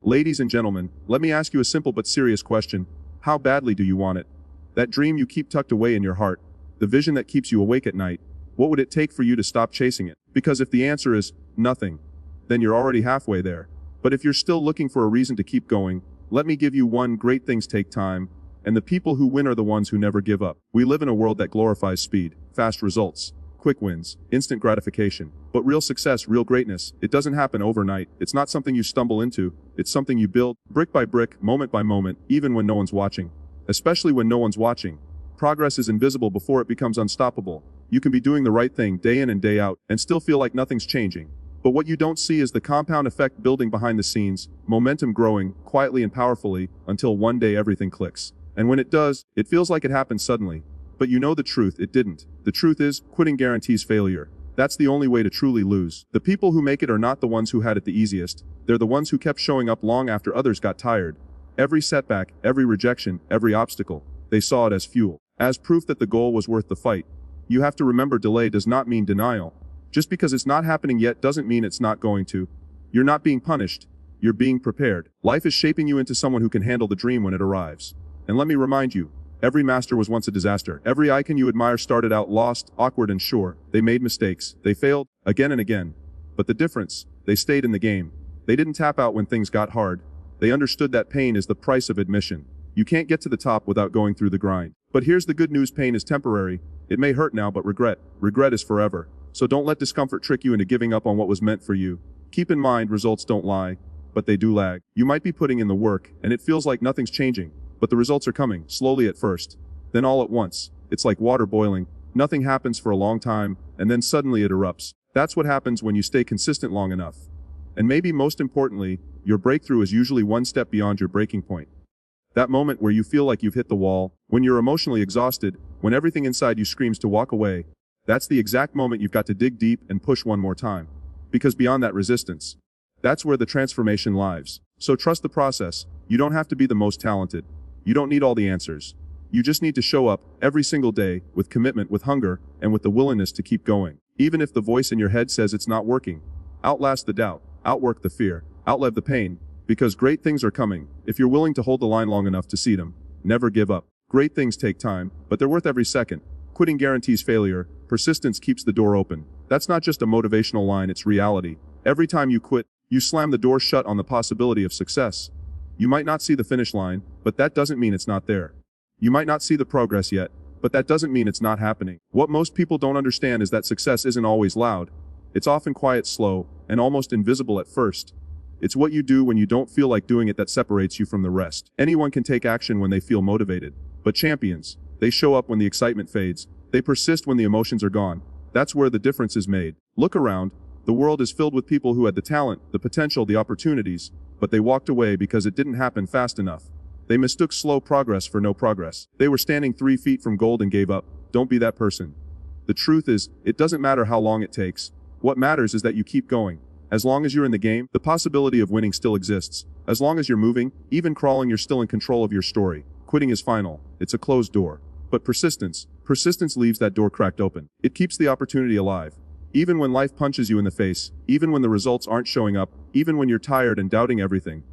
Ladies and gentlemen, let me ask you a simple but serious question. How badly do you want it? That dream you keep tucked away in your heart, the vision that keeps you awake at night, what would it take for you to stop chasing it? Because if the answer is nothing, then you're already halfway there. But if you're still looking for a reason to keep going, let me give you one: great things take time, and the people who win are the ones who never give up. We live in a world that glorifies speed, fast results, quick wins, instant gratification. But real success, real greatness, it doesn't happen overnight. It's not something you stumble into. It's something you build, brick by brick, moment by moment, even when no one's watching. Especially when no one's watching. Progress is invisible before it becomes unstoppable. You can be doing the right thing day in and day out, and still feel like nothing's changing. But what you don't see is the compound effect building behind the scenes, momentum growing, quietly and powerfully, until one day everything clicks. And when it does, it feels like it happened suddenly. But you know the truth, it didn't. The truth is, quitting guarantees failure. That's the only way to truly lose. The people who make it are not the ones who had it the easiest. They're the ones who kept showing up long after others got tired. Every setback, every rejection, every obstacle, they saw it as fuel, as proof that the goal was worth the fight. You have to remember, delay does not mean denial. Just because it's not happening yet doesn't mean it's not going to. You're not being punished. You're being prepared. Life is shaping you into someone who can handle the dream when it arrives. And let me remind you, every master was once a disaster. Every icon you admire started out lost, awkward and sure. They made mistakes. They failed, again and again. But the difference, they stayed in the game. They didn't tap out when things got hard. They understood that pain is the price of admission. You can't get to the top without going through the grind. But here's the good news: pain is temporary. It may hurt now, but regret is forever. So don't let discomfort trick you into giving up on what was meant for you. Keep in mind, results don't lie, but they do lag. You might be putting in the work, and it feels like nothing's changing, but the results are coming, slowly at first, then all at once. It's like water boiling. Nothing happens for a long time, and then suddenly it erupts. That's what happens when you stay consistent long enough. And maybe most importantly, your breakthrough is usually one step beyond your breaking point. That moment where you feel like you've hit the wall, when you're emotionally exhausted, when everything inside you screams to walk away, that's the exact moment you've got to dig deep and push one more time. Because beyond that resistance, that's where the transformation lies. So trust the process. You don't have to be the most talented. You don't need all the answers. You just need to show up every single day with commitment, with hunger, and with the willingness to keep going. Even if the voice in your head says it's not working. Outlast the doubt, outwork the fear, outlive the pain, because great things are coming if you're willing to hold the line long enough to see them. Never give up. Great things take time, but they're worth every second. Quitting guarantees failure. Persistence keeps the door open. That's not just a motivational line, it's reality. Every time you quit, you slam the door shut on the possibility of success. You might not see the finish line, but that doesn't mean it's not there. You might not see the progress yet, but that doesn't mean it's not happening. What most people don't understand is that success isn't always loud. It's often quiet, slow, and almost invisible at first. It's what you do when you don't feel like doing it that separates you from the rest. Anyone can take action when they feel motivated, but champions, they show up when the excitement fades. They persist when the emotions are gone. That's where the difference is made. Look around. The world is filled with people who had the talent, the potential, the opportunities, but they walked away because it didn't happen fast enough. They mistook slow progress for no progress. They were standing 3 feet from gold and gave up. Don't be that person. The truth is, it doesn't matter how long it takes. What matters is that you keep going. As long as you're in the game, the possibility of winning still exists. As long as you're moving, even crawling, you're still in control of your story. Quitting is final. It's a closed door. But persistence leaves that door cracked open. It keeps the opportunity alive. Even when life punches you in the face, even when the results aren't showing up, even when you're tired and doubting everything.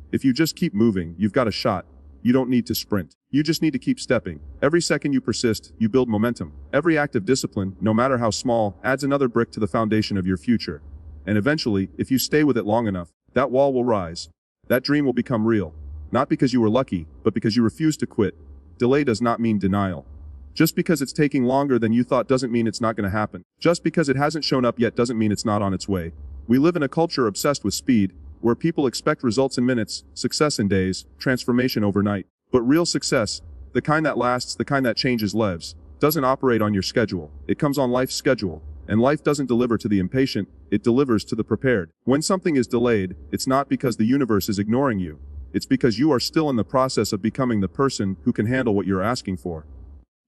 If you just keep moving, you've got a shot. You don't need to sprint. You just need to keep stepping. Every second you persist, you build momentum. Every act of discipline, no matter how small, adds another brick to the foundation of your future. And eventually, if you stay with it long enough, that wall will rise. That dream will become real. Not because you were lucky, but because you refused to quit. Delay does not mean denial. Just because it's taking longer than you thought doesn't mean it's not going to happen. Just because it hasn't shown up yet doesn't mean it's not on its way. We live in a culture obsessed with speed, where people expect results in minutes, success in days, transformation overnight. But real success, the kind that lasts, the kind that changes lives, doesn't operate on your schedule. It comes on life's schedule. And life doesn't deliver to the impatient, it delivers to the prepared. When something is delayed, it's not because the universe is ignoring you. It's because you are still in the process of becoming the person who can handle what you're asking for.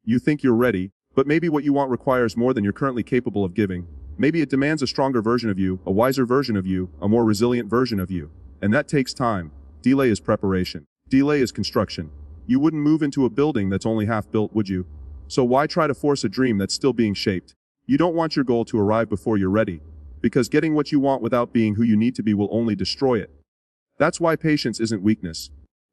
You think you're ready, but maybe what you want requires more than you're currently capable of giving. Maybe it demands a stronger version of you, a wiser version of you, a more resilient version of you. And that takes time. Delay is preparation. Delay is construction. You wouldn't move into a building that's only half built, would you? So why try to force a dream that's still being shaped? You don't want your goal to arrive before you're ready, because getting what you want without being who you need to be will only destroy it. That's why patience isn't weakness.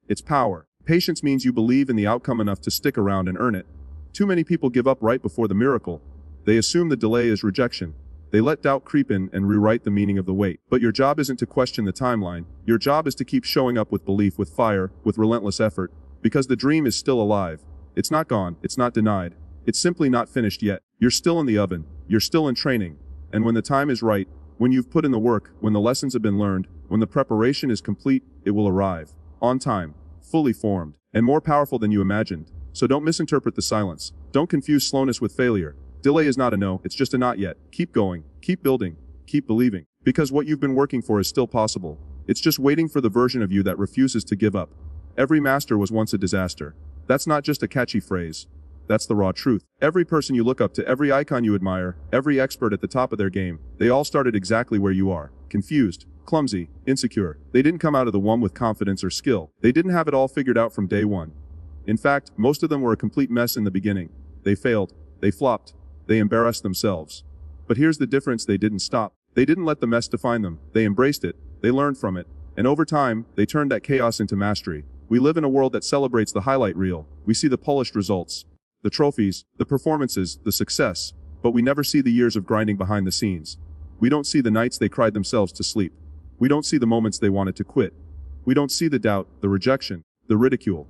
It's power. Patience means you believe in the outcome enough to stick around and earn it. Too many people give up right before the miracle. They assume the delay is rejection. They let doubt creep in and rewrite the meaning of the wait. But your job isn't to question the timeline. Your job is to keep showing up with belief, with fire, with relentless effort. Because the dream is still alive. It's not gone. It's not denied. It's simply not finished yet. You're still in the oven. You're still in training. And when the time is right, when you've put in the work, when the lessons have been learned, when the preparation is complete, it will arrive. On time. Fully formed. And more powerful than you imagined. So don't misinterpret the silence. Don't confuse slowness with failure. Delay is not a no, it's just a not yet. Keep going. Keep building. Keep believing. Because what you've been working for is still possible. It's just waiting for the version of you that refuses to give up. Every master was once a disaster. That's not just a catchy phrase. That's the raw truth. Every person you look up to, every icon you admire, every expert at the top of their game, they all started exactly where you are. Confused, clumsy, insecure. They didn't come out of the womb with confidence or skill. They didn't have it all figured out from day one. In fact, most of them were a complete mess in the beginning. They failed. They flopped. They embarrassed themselves. But here's the difference: they didn't stop. They didn't let the mess define them. They embraced it. They learned from it. And over time, they turned that chaos into mastery. We live in a world that celebrates the highlight reel. We see the polished results, the trophies, the performances, the success. But we never see the years of grinding behind the scenes. We don't see the nights they cried themselves to sleep. We don't see the moments they wanted to quit. We don't see the doubt, the rejection, the ridicule.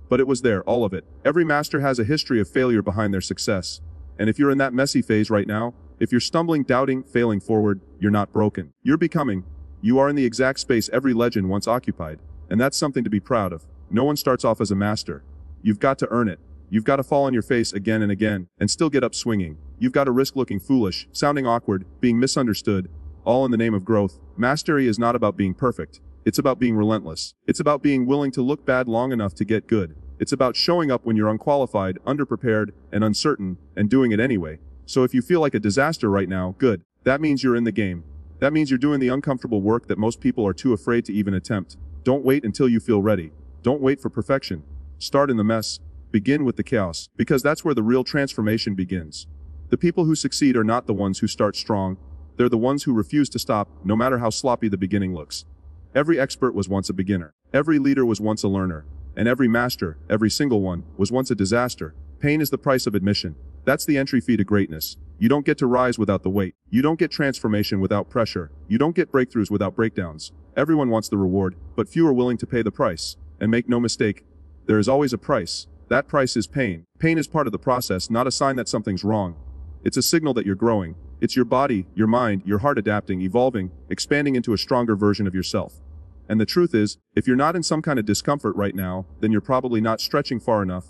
But it was there, all of it. Every master has a history of failure behind their success. And if you're in that messy phase right now, if you're stumbling, doubting, failing forward, you're not broken. You're becoming. You are in the exact space every legend once occupied. And that's something to be proud of. No one starts off as a master. You've got to earn it. You've got to fall on your face again and again, and still get up swinging. You've got to risk looking foolish, sounding awkward, being misunderstood, all in the name of growth. Mastery is not about being perfect. It's about being relentless. It's about being willing to look bad long enough to get good. It's about showing up when you're unqualified, underprepared, and uncertain, and doing it anyway. So if you feel like a disaster right now, good. That means you're in the game. That means you're doing the uncomfortable work that most people are too afraid to even attempt. Don't wait until you feel ready. Don't wait for perfection. Start in the mess. Begin with the chaos, because that's where the real transformation begins. The people who succeed are not the ones who start strong. They're the ones who refuse to stop, no matter how sloppy the beginning looks. Every expert was once a beginner. Every leader was once a learner. And every master, every single one, was once a disaster. Pain is the price of admission. That's the entry fee to greatness. You don't get to rise without the weight. You don't get transformation without pressure. You don't get breakthroughs without breakdowns. Everyone wants the reward, but few are willing to pay the price. And make no mistake, there is always a price. That price is pain. Pain is part of the process, not a sign that something's wrong. It's a signal that you're growing. It's your body, your mind, your heart adapting, evolving, expanding into a stronger version of yourself. And the truth is, if you're not in some kind of discomfort right now, then you're probably not stretching far enough.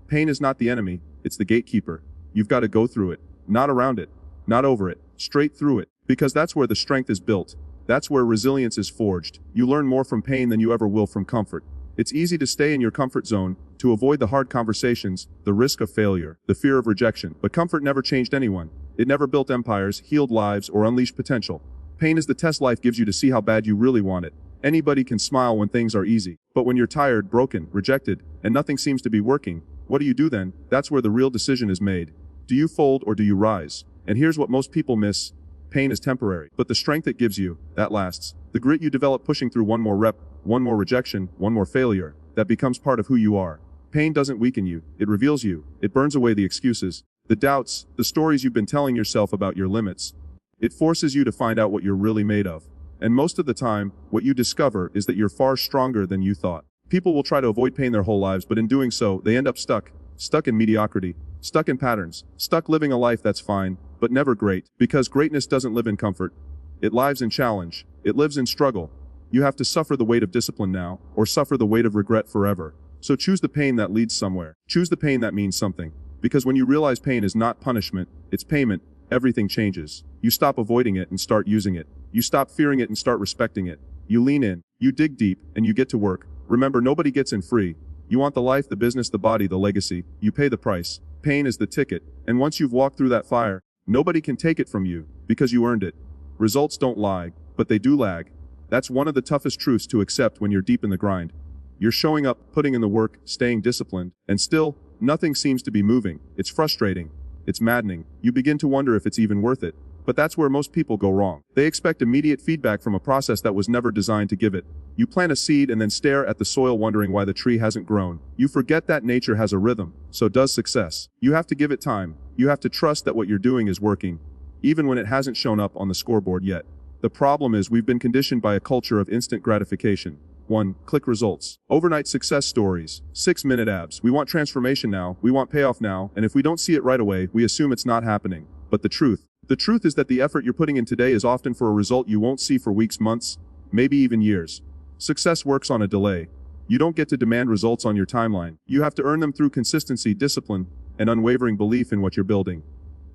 Pain is not the enemy, it's the gatekeeper. You've got to go through it, not around it, not over it, straight through it, because that's where the strength is built. That's where resilience is forged. You learn more from pain than you ever will from comfort. It's easy to stay in your comfort zone, to avoid the hard conversations, the risk of failure, the fear of rejection. But comfort never changed anyone. It never built empires, healed lives, or unleashed potential. Pain is the test life gives you to see how bad you really want it. Anybody can smile when things are easy. But when you're tired, broken, rejected, and nothing seems to be working, what do you do then? That's where the real decision is made. Do you fold or do you rise? And here's what most people miss. Pain is temporary, but the strength it gives you, that lasts. The grit you develop pushing through one more rep, one more rejection, one more failure, that becomes part of who you are. Pain doesn't weaken you, it reveals you. It burns away the excuses, the doubts, the stories you've been telling yourself about your limits. It forces you to find out what you're really made of. And most of the time, what you discover is that you're far stronger than you thought. People will try to avoid pain their whole lives, but in doing so, they end up stuck in mediocrity, stuck in patterns, stuck living a life that's fine, but never great, because greatness doesn't live in comfort. It lives in challenge. It lives in struggle. You have to suffer the weight of discipline now, or suffer the weight of regret forever. So choose the pain that leads somewhere. Choose the pain that means something. Because when you realize pain is not punishment, it's payment, everything changes. You stop avoiding it and start using it. You stop fearing it and start respecting it. You lean in, you dig deep, and you get to work. Remember, nobody gets in free. You want the life, the business, the body, the legacy. You pay the price. Pain is the ticket. And once you've walked through that fire, nobody can take it from you, because you earned it. Results don't lie, but they do lag. That's one of the toughest truths to accept when you're deep in the grind. You're showing up, putting in the work, staying disciplined, and still, nothing seems to be moving. It's frustrating. It's maddening. You begin to wonder if it's even worth it. But that's where most people go wrong. They expect immediate feedback from a process that was never designed to give it. You plant a seed and then stare at the soil wondering why the tree hasn't grown. You forget that nature has a rhythm, so does success. You have to give it time. You have to trust that what you're doing is working, even when it hasn't shown up on the scoreboard yet. The problem is we've been conditioned by a culture of instant gratification. 1. Click results. Overnight success stories. 6-minute abs. We want transformation now, we want payoff now, and if we don't see it right away, we assume it's not happening. But the truth is that the effort you're putting in today is often for a result you won't see for weeks, months, maybe even years. Success works on a delay. You don't get to demand results on your timeline. You have to earn them through consistency, discipline, and unwavering belief in what you're building.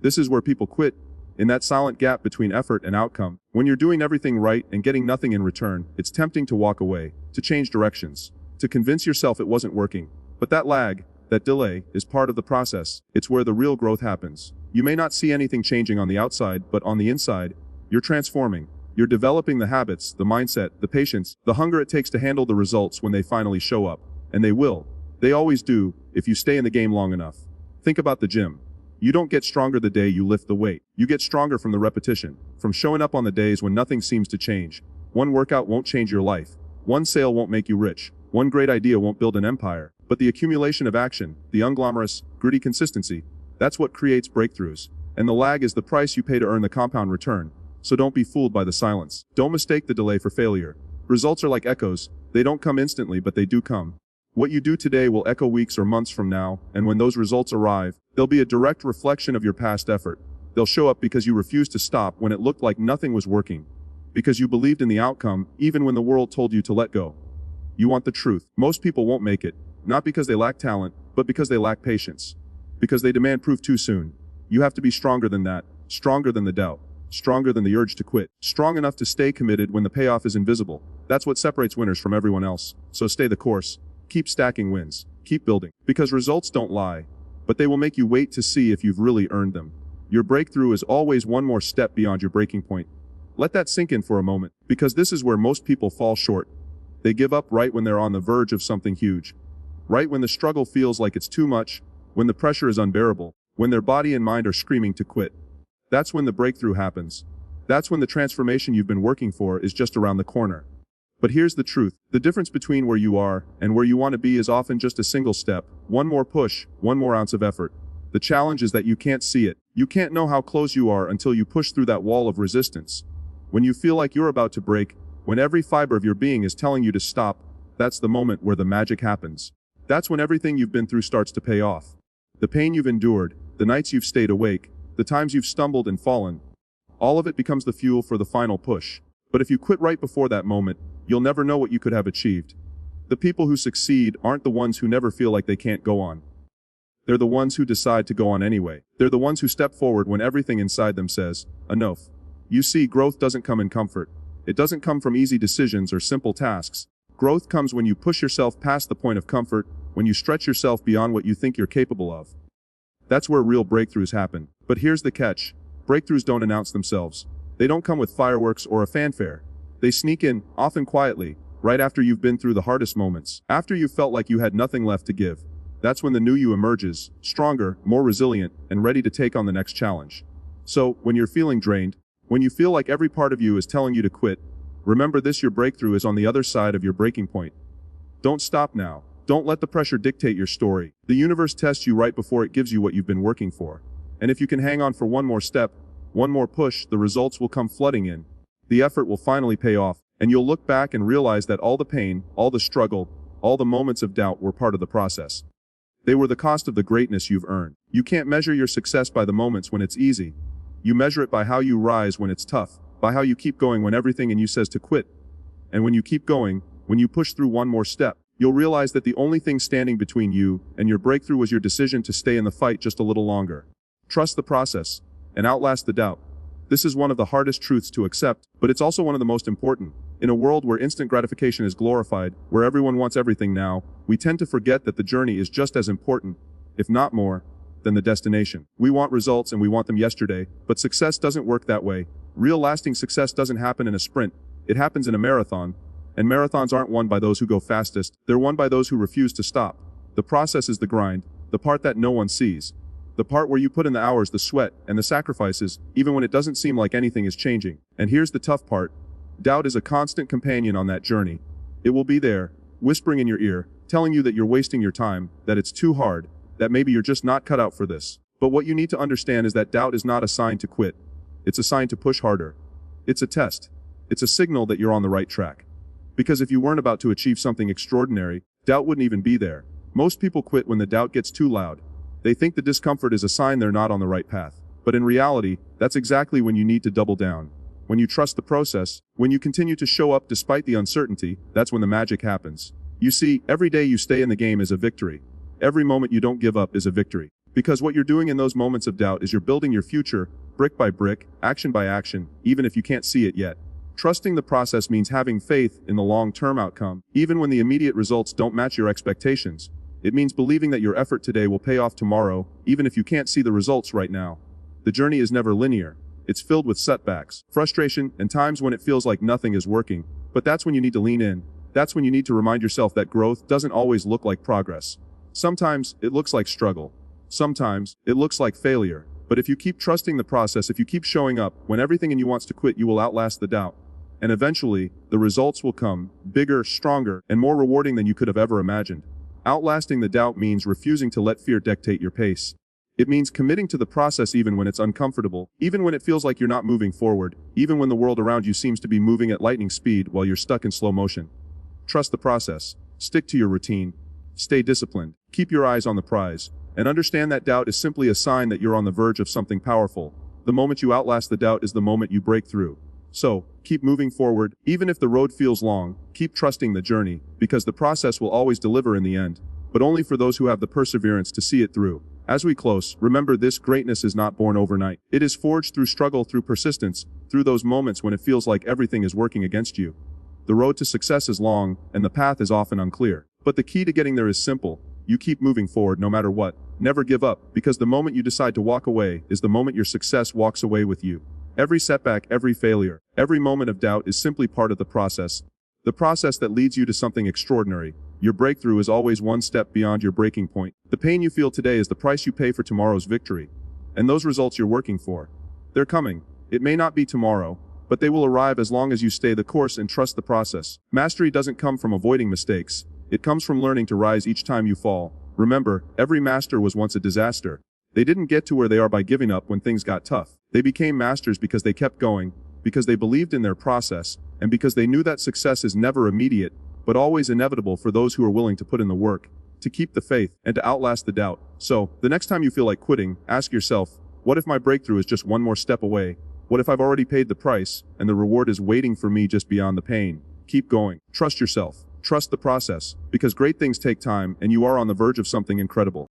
This is where people quit, in that silent gap between effort and outcome. When you're doing everything right and getting nothing in return, it's tempting to walk away, to change directions, to convince yourself it wasn't working. But that lag, that delay, is part of the process. It's where the real growth happens. You may not see anything changing on the outside, but on the inside, you're transforming. You're developing the habits, the mindset, the patience, the hunger it takes to handle the results when they finally show up. And they will. They always do, if you stay in the game long enough. Think about the gym. You don't get stronger the day you lift the weight. You get stronger from the repetition, from showing up on the days when nothing seems to change. One workout won't change your life. One sale won't make you rich. One great idea won't build an empire. But the accumulation of action, the unglamorous, gritty consistency, that's what creates breakthroughs. And the lag is the price you pay to earn the compound return. So don't be fooled by the silence. Don't mistake the delay for failure. Results are like echoes. They don't come instantly, but they do come. What you do today will echo weeks or months from now, and when those results arrive, they'll be a direct reflection of your past effort. They'll show up because you refused to stop when it looked like nothing was working. Because you believed in the outcome, even when the world told you to let go. You want the truth. Most people won't make it, not because they lack talent, but because they lack patience. Because they demand proof too soon. You have to be stronger than that, stronger than the doubt, stronger than the urge to quit, strong enough to stay committed when the payoff is invisible. That's what separates winners from everyone else. So stay the course. Keep stacking wins. Keep building. Because results don't lie, but they will make you wait to see if you've really earned them. Your breakthrough is always one more step beyond your breaking point. Let that sink in for a moment, because this is where most people fall short. They give up right when they're on the verge of something huge. Right when the struggle feels like it's too much, when the pressure is unbearable, when their body and mind are screaming to quit. That's when the breakthrough happens. That's when the transformation you've been working for is just around the corner. But here's the truth. The difference between where you are and where you want to be is often just a single step, one more push, one more ounce of effort. The challenge is that you can't see it. You can't know how close you are until you push through that wall of resistance. When you feel like you're about to break, when every fiber of your being is telling you to stop, that's the moment where the magic happens. That's when everything you've been through starts to pay off. The pain you've endured, the nights you've stayed awake, the times you've stumbled and fallen, all of it becomes the fuel for the final push. But if you quit right before that moment, you'll never know what you could have achieved. The people who succeed aren't the ones who never feel like they can't go on. They're the ones who decide to go on anyway. They're the ones who step forward when everything inside them says, enough. You see, growth doesn't come in comfort. It doesn't come from easy decisions or simple tasks. Growth comes when you push yourself past the point of comfort, when you stretch yourself beyond what you think you're capable of. That's where real breakthroughs happen. But here's the catch. Breakthroughs don't announce themselves. They don't come with fireworks or a fanfare. They sneak in, often quietly, right after you've been through the hardest moments, after you've felt like you had nothing left to give. That's when the new you emerges, stronger, more resilient, and ready to take on the next challenge. So, when you're feeling drained, when you feel like every part of you is telling you to quit, remember this: your breakthrough is on the other side of your breaking point. Don't stop now. Don't let the pressure dictate your story. The universe tests you right before it gives you what you've been working for. And if you can hang on for one more step, one more push, the results will come flooding in. The effort will finally pay off, and you'll look back and realize that all the pain, all the struggle, all the moments of doubt were part of the process. They were the cost of the greatness you've earned. You can't measure your success by the moments when it's easy. You measure it by how you rise when it's tough, by how you keep going when everything in you says to quit. And when you keep going, when you push through one more step, you'll realize that the only thing standing between you and your breakthrough was your decision to stay in the fight just a little longer. Trust the process, and outlast the doubt. This is one of the hardest truths to accept, but it's also one of the most important. In a world where instant gratification is glorified, where everyone wants everything now, we tend to forget that the journey is just as important, if not more, than the destination. We want results and we want them yesterday, but success doesn't work that way. Real lasting success doesn't happen in a sprint, it happens in a marathon. And marathons aren't won by those who go fastest, they're won by those who refuse to stop. The process is the grind, the part that no one sees. The part where you put in the hours, the sweat, and the sacrifices, even when it doesn't seem like anything is changing. And here's the tough part. Doubt is a constant companion on that journey. It will be there, whispering in your ear, telling you that you're wasting your time, that it's too hard, that maybe you're just not cut out for this. But what you need to understand is that doubt is not a sign to quit. It's a sign to push harder. It's a test. It's a signal that you're on the right track. Because if you weren't about to achieve something extraordinary, doubt wouldn't even be there. Most people quit when the doubt gets too loud. They think the discomfort is a sign they're not on the right path. But in reality, that's exactly when you need to double down. When you trust the process, when you continue to show up despite the uncertainty, that's when the magic happens. You see, every day you stay in the game is a victory. Every moment you don't give up is a victory. Because what you're doing in those moments of doubt is you're building your future, brick by brick, action by action, even if you can't see it yet. Trusting the process means having faith in the long-term outcome, even when the immediate results don't match your expectations. It means believing that your effort today will pay off tomorrow, even if you can't see the results right now. The journey is never linear. It's filled with setbacks, frustration, and times when it feels like nothing is working. But that's when you need to lean in. That's when you need to remind yourself that growth doesn't always look like progress. Sometimes it looks like struggle. Sometimes it looks like failure. But if you keep trusting the process, if you keep showing up, when everything in you wants to quit, you will outlast the doubt. And eventually, the results will come, bigger, stronger, and more rewarding than you could have ever imagined. Outlasting the doubt means refusing to let fear dictate your pace. It means committing to the process even when it's uncomfortable, even when it feels like you're not moving forward, even when the world around you seems to be moving at lightning speed while you're stuck in slow motion. Trust the process. Stick to your routine. Stay disciplined. Keep your eyes on the prize. And understand that doubt is simply a sign that you're on the verge of something powerful. The moment you outlast the doubt is the moment you break through. So, keep moving forward, even if the road feels long. Keep trusting the journey, because the process will always deliver in the end, but only for those who have the perseverance to see it through. As we close, remember this: greatness is not born overnight. It is forged through struggle, through persistence, through those moments when it feels like everything is working against you. The road to success is long, and the path is often unclear. But the key to getting there is simple. You keep moving forward no matter what. Never give up, because the moment you decide to walk away is the moment your success walks away with you. Every setback, every failure, every moment of doubt is simply part of the process. The process that leads you to something extraordinary. Your breakthrough is always one step beyond your breaking point. The pain you feel today is the price you pay for tomorrow's victory. And those results you're working for, they're coming. It may not be tomorrow, but they will arrive as long as you stay the course and trust the process. Mastery doesn't come from avoiding mistakes. It comes from learning to rise each time you fall. Remember, every master was once a disaster. They didn't get to where they are by giving up when things got tough. They became masters because they kept going, because they believed in their process, and because they knew that success is never immediate, but always inevitable for those who are willing to put in the work, to keep the faith, and to outlast the doubt. So, the next time you feel like quitting, ask yourself, what if my breakthrough is just one more step away? What if I've already paid the price, and the reward is waiting for me just beyond the pain? Keep going. Trust yourself. Trust the process, because great things take time, and you are on the verge of something incredible.